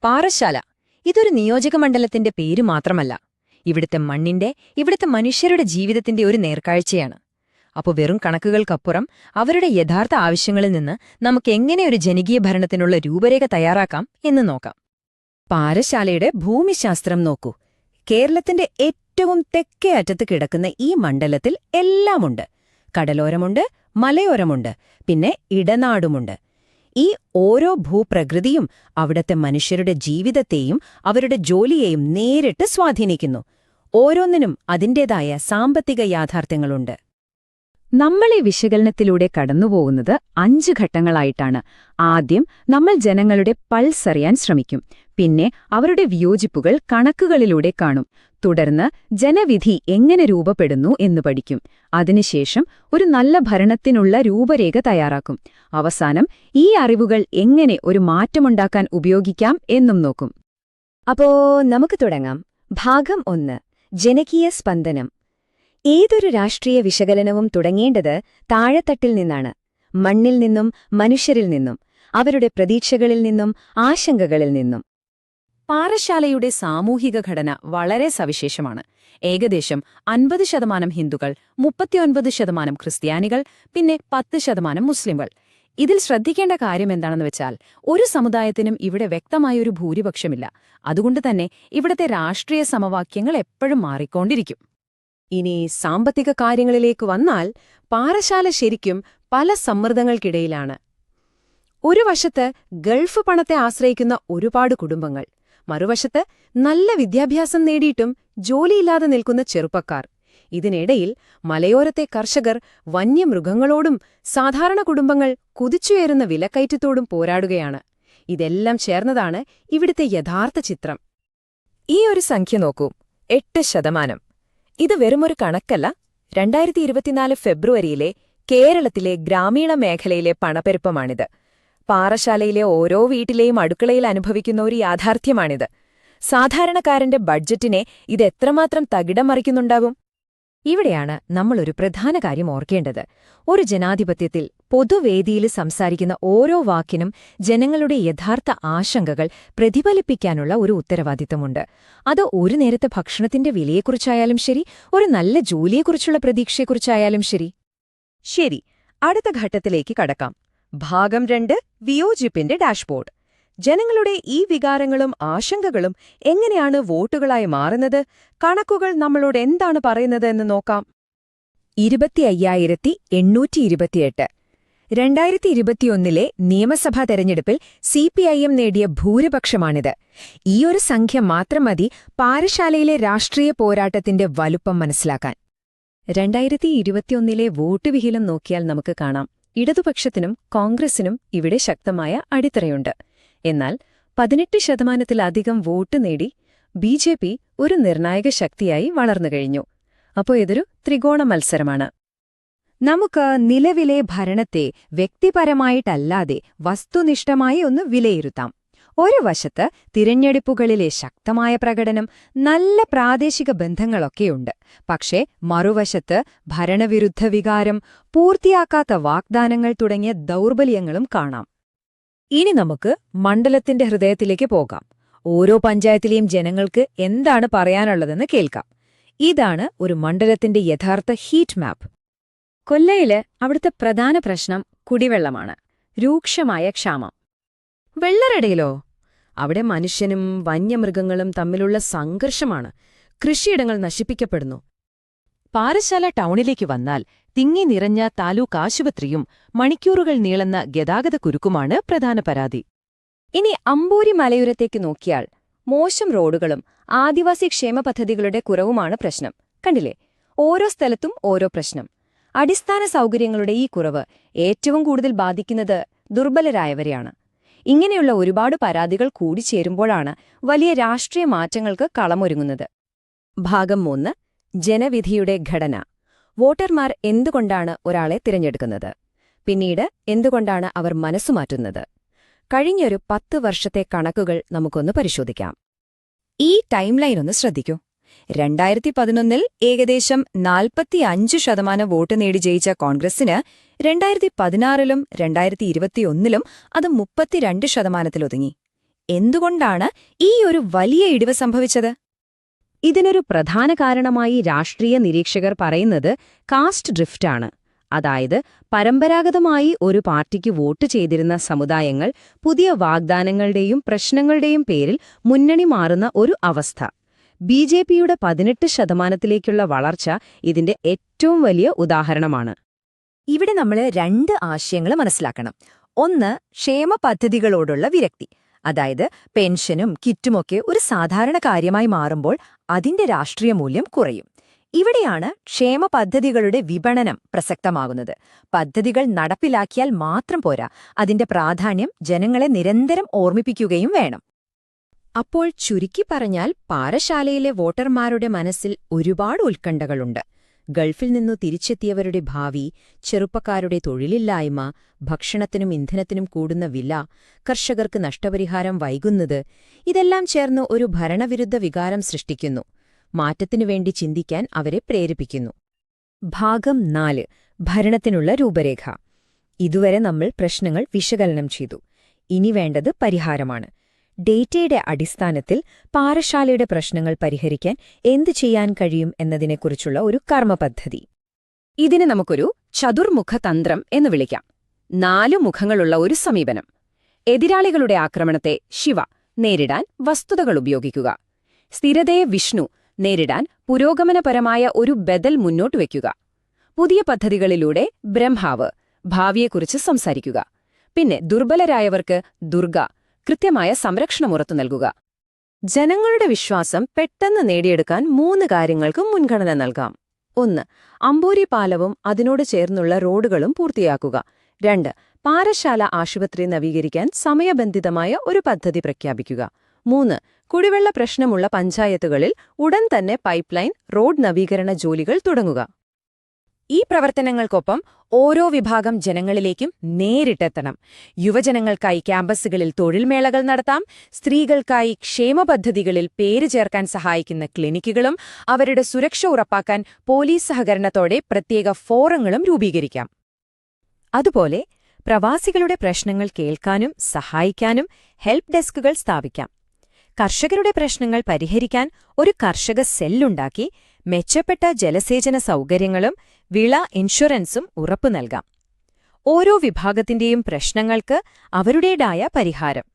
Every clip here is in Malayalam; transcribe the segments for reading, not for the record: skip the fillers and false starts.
പാറശാല ഇതൊരു നിയോജകമണ്ഡലത്തിന്റെ പേര് മാത്രമല്ല. ഇവിടുത്തെ മണ്ണിന്റെ, ഇവിടുത്തെ മനുഷ്യരുടെ ജീവിതത്തിന്റെ ഒരു നേർക്കാഴ്ചയാണ്. അപ്പോൾ വെറും കണക്കുകൾക്കപ്പുറം അവരുടെ യഥാർത്ഥ ആവശ്യങ്ങളിൽ നിന്ന് നമുക്കെങ്ങനെ ഒരു ജനകീയ ഭരണത്തിനുള്ള രൂപരേഖ തയ്യാറാക്കാം എന്ന് നോക്കാം. പാറശാലയുടെ ഭൂമിശാസ്ത്രം നോക്കൂ. കേരളത്തിന്റെ ഏറ്റവും തെക്കേ അറ്റത്ത് കിടക്കുന്ന ഈ മണ്ഡലത്തിൽ എല്ലാമുണ്ട്. കടലോരമുണ്ട്, മലയോരമുണ്ട്, പിന്നെ ഇടനാടുമുണ്ട്. ഈ ഓരോ ഭൂപ്രകൃതിയും അവിടത്തെ മനുഷ്യരുടെ ജീവിതത്തെയും അവരുടെ ജോലിയെയും നേരിട്ട് സ്വാധീനിക്കുന്നു. ഓരോന്നിനും അതിന്റേതായ സാമ്പത്തിക യാഥാർത്ഥ്യങ്ങളുണ്ട്. നമ്മളീ വിശകലനത്തിലൂടെ കടന്നുപോകുന്നത് 5 ഘട്ടങ്ങളായിട്ടാണ്. ആദ്യം നമ്മൾ ജനങ്ങളുടെ പൾസ് അറിയാൻ ശ്രമിക്കും. പിന്നെ അവരുടെ വിയോജിപ്പുകൾ കണക്കുകളിലൂടെ കാണും. തുടർന്ന് ജനവിധി എങ്ങനെ രൂപപ്പെടുന്നു എന്ന് പഠിക്കും. അതിനുശേഷം ഒരു നല്ല ഭരണത്തിനുള്ള രൂപരേഖ തയ്യാറാക്കും. അവസാനം ഈ അറിവുകൾ എങ്ങനെ ഒരു മാറ്റമുണ്ടാക്കാൻ ഉപയോഗിക്കാം എന്നും നോക്കും. അപ്പോ നമുക്ക് തുടങ്ങാം. ഭാഗം 1: ജനകീയ സ്പന്ദനം. ഏതൊരു രാഷ്ട്രീയ വിശകലനവും തുടങ്ങേണ്ടത് താഴെത്തട്ടിൽ നിന്നാണ്. മണ്ണിൽ നിന്നും, മനുഷ്യരിൽ നിന്നും, അവരുടെ പ്രതീക്ഷകളിൽ നിന്നും, ആശങ്കകളിൽ നിന്നും. പാറശാലയുടെ സാമൂഹിക ഘടന വളരെ സവിശേഷമാണ്. ഏകദേശം 50% ഹിന്ദുക്കൾ, 39% ക്രിസ്ത്യാനികൾ, പിന്നെ 10% മുസ്ലിംകൾ. ഇതിൽ ശ്രദ്ധിക്കേണ്ട കാര്യമെന്താണെന്ന് വെച്ചാൽ, ഒരു സമുദായത്തിനും ഇവിടെ വ്യക്തമായൊരു ഭൂരിപക്ഷമില്ല. അതുകൊണ്ടുതന്നെ ഇവിടത്തെ രാഷ്ട്രീയ സമവാക്യങ്ങൾ എപ്പോഴും മാറിക്കൊണ്ടിരിക്കും. ഇനി സാമ്പത്തിക കാര്യങ്ങളിലേക്ക് വന്നാൽ, പാറശാല ശരിക്കും പല സമ്മർദ്ദങ്ങൾക്കിടയിലാണ്. ഒരു വശത്ത് ഗൾഫ് പണത്തെ ആശ്രയിക്കുന്ന ഒരുപാട് കുടുംബങ്ങൾ, മറുവശത്ത് നല്ല വിദ്യാഭ്യാസം നേടിയിട്ടും ജോലിയില്ലാതെ നിൽക്കുന്ന ചെറുപ്പക്കാർ. ഇതിനിടയിൽ മലയോരത്തെ കർഷകർ വന്യമൃഗങ്ങളോടും സാധാരണ കുടുംബങ്ങൾ കുതിച്ചുയരുന്ന വിലക്കയറ്റത്തോടും പോരാടുകയാണ്. ഇതെല്ലാം ചേർന്നതാണ് ഇവിടുത്തെ യഥാർത്ഥ ചിത്രം. ഈ ഒരു സംഖ്യ നോക്കൂ, 8%. ഇത് വെറുമൊരു കണക്കല്ല. 2024 ഫെബ്രുവരിയിലെ കേരളത്തിലെ ഗ്രാമീണ മേഖലയിലെ പണപ്പെരുപ്പമാണിത്. പാറശാലയിലെ ഓരോ വീട്ടിലെയും അടുക്കളയിൽ അനുഭവിക്കുന്ന ഒരു യാഥാർത്ഥ്യമാണിത്. സാധാരണക്കാരന്റെ ബഡ്ജറ്റിനെ ഇതെത്രമാത്രം തകിടം മറിക്കുന്നുണ്ടാകും? ഇവിടെയാണ് നമ്മളൊരു പ്രധാന കാര്യം ഓർക്കേണ്ടത്. ഒരു ജനാധിപത്യത്തിൽ പൊതുവേദിയിൽ സംസാരിക്കുന്ന ഓരോ വാക്കിനും ജനങ്ങളുടെ യഥാർത്ഥ ആശങ്കകൾ പ്രതിഫലിപ്പിക്കാനുള്ള ഒരു ഉത്തരവാദിത്തമുണ്ട്. അത് ഒരു നേരത്തെ ഭക്ഷണത്തിന്റെ വിലയെക്കുറിച്ചായാലും ശരി, ഒരു നല്ല ജോലിയെക്കുറിച്ചുള്ള പ്രതീക്ഷയെക്കുറിച്ചായാലും ശരി. ശരി, അടുത്ത ഘട്ടത്തിലേക്ക് കടക്കാം. ഭാഗം 2: വിയോജിപ്പിന്റെ ഡാഷ്ബോർഡ്. ജനങ്ങളുടെ ഈ വികാരങ്ങളും ആശങ്കകളും എങ്ങനെയാണ് വോട്ടുകളായി മാറുന്നത്? കണക്കുകൾ നമ്മളോട് എന്താണ് പറയുന്നത് എന്ന് നോക്കാം. 25,828. 2021 നിയമസഭാ തെരഞ്ഞെടുപ്പിൽ CPIM നേടിയ ഭൂരിപക്ഷമാണിത്. ഈയൊരു സംഖ്യ മാത്രം മതി പാറശാലയിലെ രാഷ്ട്രീയ പോരാട്ടത്തിന്റെ വലുപ്പം മനസ്സിലാക്കാൻ. 2021 വോട്ട് വിഹിതം നോക്കിയാൽ നമുക്ക് കാണാം, ഇടതുപക്ഷത്തിനും കോൺഗ്രസിനും ഇവിടെ ശക്തമായ അടിത്തറയുണ്ട്. എന്നാൽ 18%-ലധികം വോട്ട് നേടി BJP ഒരു നിർണായക ശക്തിയായി വളർന്നുകഴിഞ്ഞു. അപ്പോൾ ഇതൊരു ത്രികോണ മത്സരമാണ്. നമുക്ക് നിലവിലെ ഭരണത്തെ വ്യക്തിപരമായിട്ടല്ലാതെ വസ്തുനിഷ്ഠമായി ഒന്ന് വിലയിരുത്താം. ഒരു വശത്ത് തിരഞ്ഞെടുപ്പുകളിലെ ശക്തമായ പ്രകടനം, നല്ല പ്രാദേശിക ബന്ധങ്ങളൊക്കെയുണ്ട്. പക്ഷേ മറുവശത്ത് ഭരണവിരുദ്ധ വികാരം, പൂർത്തിയാക്കാത്ത വാഗ്ദാനങ്ങൾ തുടങ്ങിയ ദൗർബല്യങ്ങളും കാണാം. ഇനി നമുക്ക് മണ്ഡലത്തിന്റെ ഹൃദയത്തിലേക്ക് പോകാം. ഓരോ പഞ്ചായത്തിലെയും ജനങ്ങൾക്ക് എന്താണ് പറയാനുള്ളതെന്ന് കേൾക്കാം. ഇതാണ് ഒരു മണ്ഡലത്തിന്റെ യഥാർത്ഥ ഹീറ്റ് മാപ്പ്. കൊല്ലയില് അവിടുത്തെ പ്രധാന പ്രശ്നം കുടിവെള്ളമാണ്. രൂക്ഷമായ ക്ഷാമം. വെള്ളറടയിലോ? അവിടെ മനുഷ്യനും വന്യമൃഗങ്ങളും തമ്മിലുള്ള സംഘർഷമാണ്. കൃഷിയിടങ്ങൾ നശിപ്പിക്കപ്പെടുന്നു. പാറശാല ടൗണിലേക്ക് വന്നാൽ തിങ്ങി നിറഞ്ഞ താലൂക്ക് ആശുപത്രിയും മണിക്കൂറുകൾ നീളുന്ന ഗതാഗതക്കുരുക്കുമാണ് പ്രധാന പരാതി. ഇനി അമ്പൂരി മലയോരത്തേക്ക് നോക്കിയാൽ മോശം റോഡുകളും ആദിവാസി ക്ഷേമ പദ്ധതികളുടെ കുറവുമാണ് പ്രശ്നം. കണ്ടില്ലേ, ഓരോ സ്ഥലത്തും ഓരോ പ്രശ്നം. അടിസ്ഥാന സൗകര്യങ്ങളുടെ ഈ കുറവ് ഏറ്റവും കൂടുതൽ ബാധിക്കുന്നത് ദുർബലരായവരെയാണ്. ഇങ്ങനെയുള്ള ഒരുപാട് പരാതികൾ കൂടിച്ചേരുമ്പോഴാണ് വലിയ രാഷ്ട്രീയ മാറ്റങ്ങൾക്ക് കളമൊരുങ്ങുന്നത്. ഭാഗം 3: ജനവിധിയുടെ ഘടന. വോട്ടർമാർ എന്തുകൊണ്ടാണ് ഒരാളെ തിരഞ്ഞെടുക്കുന്നത്? പിന്നീട് എന്തുകൊണ്ടാണ് അവർ മനസ്സുമാറ്റുന്നത്? കഴിഞ്ഞൊരു 10 വർഷത്തെ കണക്കുകൾ നമുക്കൊന്ന് പരിശോധിക്കാം. ഈ ടൈം ലൈൻ ഒന്ന് ശ്രദ്ധിക്കൂ. 2011 ഏകദേശം 45% വോട്ട് നേടി ജയിച്ച കോൺഗ്രസിന് 2016 2021 അത് 32%-ഒതുങ്ങി. എന്തുകൊണ്ടാണ് ഈ ഒരു വലിയ ഇടിവ് സംഭവിച്ചത്? ഇതിനൊരു പ്രധാന കാരണമായി രാഷ്ട്രീയ നിരീക്ഷകർ പറയുന്നത് കാസ്റ്റ് ഡ്രിഫ്റ്റാണ്. അതായത് പരമ്പരാഗതമായി ഒരു പാർട്ടിക്ക് വോട്ട് ചെയ്തിരുന്ന സമുദായങ്ങൾ പുതിയ വാഗ്ദാനങ്ങളുടെയും പ്രശ്നങ്ങളുടെയും പേരിൽ മുന്നണി മാറുന്ന ഒരു അവസ്ഥ. ബിജെപിയുടെ 18% വളർച്ച ഇതിന്റെ ഏറ്റവും വലിയ ഉദാഹരണമാണ്. ഇവിടെ നമ്മൾ 2 ആശയങ്ങൾ മനസ്സിലാക്കണം. ഒന്ന്, ക്ഷേമ പദ്ധതികളോടുള്ള വിരക്തി. അതായത് പെൻഷനും കിറ്റുമൊക്കെ ഒരു സാധാരണ കാര്യമായി മാറുമ്പോൾ അതിന്റെ രാഷ്ട്രീയ മൂല്യം കുറയും. ഇവിടെയാണ് ക്ഷേമ പദ്ധതികളുടെ വിപണനം പ്രസക്തമാകുന്നത്. പദ്ധതികൾ നടപ്പിലാക്കിയാൽ മാത്രം പോരാ, അതിന്റെ പ്രാധാന്യം ജനങ്ങളെ നിരന്തരം ഓർമ്മിപ്പിക്കുകയും വേണം. അപ്പോൾ ചുരുക്കി പറഞ്ഞാൽ പാറശാലയിലെ വോട്ടർമാരുടെ മനസ്സിൽ ഒരുപാട് ഉത്കണ്ഠകളുണ്ട്. ഗൾഫിൽ നിന്നു തിരിച്ചെത്തിയവരുടെ ഭാവി, ചെറുപ്പക്കാരുടെ തൊഴിലില്ലായ്മ, ഭക്ഷണത്തിനും ഇന്ധനത്തിനും കൂടുന്ന വില, കർഷകർക്ക് നഷ്ടപരിഹാരം വൈകുന്നത്, ഇതെല്ലാം ചേർന്ന് ഒരു ഭരണവിരുദ്ധ വികാരം സൃഷ്ടിക്കുന്നു. മാറ്റത്തിനുവേണ്ടി ചിന്തിക്കാൻ അവരെ പ്രേരിപ്പിക്കുന്നു. ഭാഗം 4. ഭരണത്തിനുള്ള രൂപരേഖ. ഇതുവരെ നമ്മൾ പ്രശ്നങ്ങൾ വിശകലനം ചെയ്തു. ഇനി വേണ്ടത് പരിഹാരമാണ്. ഡേറ്റയുടെ അടിസ്ഥാനത്തിൽ പാറശാലയുടെ പ്രശ്നങ്ങൾ പരിഹരിക്കാൻ എന്തു ചെയ്യാൻ കഴിയും എന്നതിനെക്കുറിച്ചുള്ള ഒരു കർമ്മപദ്ധതി. ഇതിനെ നമുക്കൊരു ചതുർമുഖ തന്ത്രം എന്ന് വിളിക്കാം. 4 മുഖങ്ങളുള്ള ഒരു സമീപനം. എതിരാളികളുടെ ആക്രമണത്തെ ശിവ നേരിടാൻ വസ്തുതകൾ ഉപയോഗിക്കുക. സ്ഥിരതയെ വിഷ്ണു നേരിടാൻ പുരോഗമനപരമായ ഒരു ബദൽ മുന്നോട്ട് വയ്ക്കുക. പുതിയ പദ്ധതികളിലൂടെ ബ്രഹ്മാവ് ഭാവിയെക്കുറിച്ച് സംസാരിക്കുക. പിന്നെ ദുർബലരായവർക്ക് ദുർഗ കൃത്യമായ സംരക്ഷണമുറത്തു നൽകുക. ജനങ്ങളുടെ വിശ്വാസം പെട്ടെന്ന് നേടിയെടുക്കാൻ 3 കാര്യങ്ങൾക്ക് മുൻഗണന നൽകാം. 1. അമ്പൂരി പാലവും അതിനോട് ചേർന്നുള്ള റോഡുകളും പൂർത്തിയാക്കുക. 2. പാറശാല ആശുപത്രി നവീകരിക്കാൻ സമയബന്ധിതമായ ഒരു പദ്ധതി പ്രഖ്യാപിക്കുക. 3. കുടിവെള്ള പ്രശ്നമുള്ള പഞ്ചായത്തുകളിൽ ഉടൻ തന്നെ പൈപ്പ് ലൈൻ, റോഡ് നവീകരണ ജോലികൾ തുടങ്ങുക. ഈ പ്രവർത്തനങ്ങൾക്കൊപ്പം ഓരോ വിഭാഗം ജനങ്ങളിലേക്കും നേരിട്ടെത്തണം. യുവജനങ്ങൾക്കായി ക്യാമ്പസുകളിൽ തൊഴിൽമേളകൾ നടത്താം. സ്ത്രീകൾക്കായി ക്ഷേമപദ്ധതികളിൽ പേര് ചേർക്കാൻ സഹായിക്കുന്ന ക്ലിനിക്കുകളും അവരുടെ സുരക്ഷ ഉറപ്പാക്കാൻ പോലീസ് സഹകരണത്തോടെ പ്രത്യേക ഫോറങ്ങളും രൂപീകരിക്കാം. അതുപോലെ പ്രവാസികളുടെ പ്രശ്നങ്ങൾ കേൾക്കാനും സഹായിക്കാനും ഹെൽപ്പ് ഡെസ്കുകൾ സ്ഥാപിക്കാം. കർഷകരുടെ പ്രശ്നങ്ങൾ പരിഹരിക്കാൻ ഒരു കർഷക സെല്ലുണ്ടാക്കി മെച്ചപ്പെട്ട ജലസേചന സൗകര്യങ്ങളും വിള ഇൻഷുറൻസും ഉറപ്പു നൽകാം. ഓരോ വിഭാഗത്തിന്റെയും പ്രശ്നങ്ങൾക്ക് അവരുടേതായ പരിഹാരം.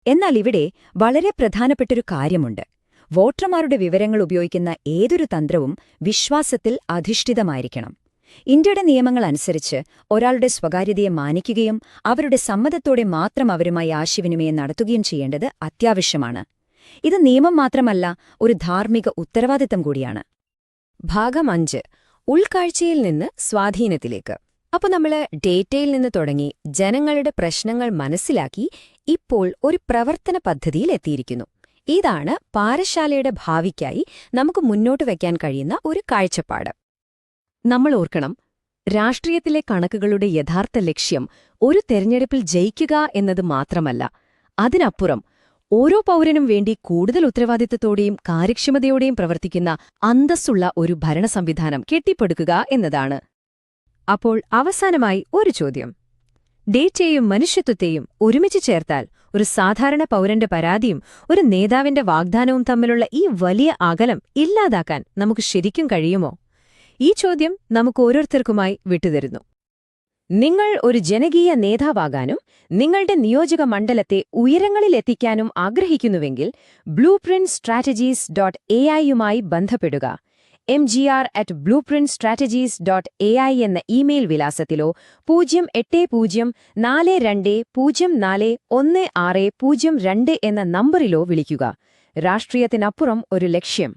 എന്നാൽ ഇവിടെ വളരെ പ്രധാനപ്പെട്ടൊരു കാര്യമുണ്ട്. വോട്ടർമാരുടെ വിവരങ്ങൾ ഉപയോഗിക്കുന്ന ഏതൊരു തന്ത്രവും വിശ്വാസത്തിൽ അധിഷ്ഠിതമായിരിക്കണം. ഇന്ത്യയുടെ നിയമങ്ങൾ അനുസരിച്ച് ഒരാളുടെ സ്വകാര്യതയെ മാനിക്കുകയും അവരുടെ സമ്മതത്തോടെ മാത്രം അവരുമായി ആശയവിനിമയം നടത്തുകയും ചെയ്യേണ്ടത് അത്യാവശ്യമാണ്. ഇത് നിയമം മാത്രമല്ല, ഒരു ധാർമ്മിക ഉത്തരവാദിത്തം കൂടിയാണ്. ഭാഗം 5. ഉൾക്കാഴ്ചയിൽ നിന്ന് സ്വാധീനത്തിലേക്ക്. അപ്പോൾ നമ്മൾ ഡേറ്റയിൽ നിന്ന് തുടങ്ങി ജനങ്ങളുടെ പ്രശ്നങ്ങൾ മനസ്സിലാക്കി ഇപ്പോൾ ഒരു പ്രവർത്തന പദ്ധതിയിൽ എത്തിയിരിക്കുന്നു. ഇതാണ് പാറശാലയുടെ ഭാവിക്കായി നമുക്ക് മുന്നോട്ട് വയ്ക്കാൻ കഴിയുന്ന ഒരു കാഴ്ചപ്പാട്. നമ്മൾ ഓർക്കണം, രാഷ്ട്രീയത്തിലെ കണക്കുകളുടെ യഥാർത്ഥ ലക്ഷ്യം ഒരു തെരഞ്ഞെടുപ്പിൽ ജയിക്കുക എന്നത് മാത്രമല്ല. അതിനപ്പുറം ഓരോ പൗരനും വേണ്ടി കൂടുതൽ ഉത്തരവാദിത്തത്തോടെയും കാര്യക്ഷമതയോടെയും പ്രവർത്തിക്കുന്ന അന്തസ്സുള്ള ഒരു ഭരണസംവിധാനം കെട്ടിപ്പടുക്കുക എന്നതാണ്. അപ്പോൾ അവസാനമായി ഒരു ചോദ്യം. ഡേറ്റയെയും മനുഷ്യത്വത്തെയും ഒരുമിച്ച് ചേർത്താൽ ഒരു സാധാരണ പൗരന്റെ പരാതിയും ഒരു നേതാവിന്റെ വാഗ്ദാനവും തമ്മിലുള്ള ഈ വലിയ അകലം ഇല്ലാതാക്കാൻ നമുക്ക് ശരിക്കും കഴിയുമോ? ഈ ചോദ്യം നമുക്ക് ഓരോരുത്തർക്കുമായി വിട്ടുതരുന്നു. നിങ്ങൾ ഒരു ജനകീയ നേതാവാകാനും നിങ്ങളുടെ നിയോജക മണ്ഡലത്തെ ഉയരങ്ങളിലെത്തിക്കാനും ആഗ്രഹിക്കുന്നുവെങ്കിൽ blueprintstrategies.ai യുമായി ബന്ധപ്പെടുക. mgr@blueprintstrategies.ai എന്ന ഇമെയിൽ വിലാസത്തിലോ 08042041602 എന്ന നമ്പറിലോ വിളിക്കുക. രാഷ്ട്രീയത്തിനപ്പുറം ഒരു ലക്ഷ്യം.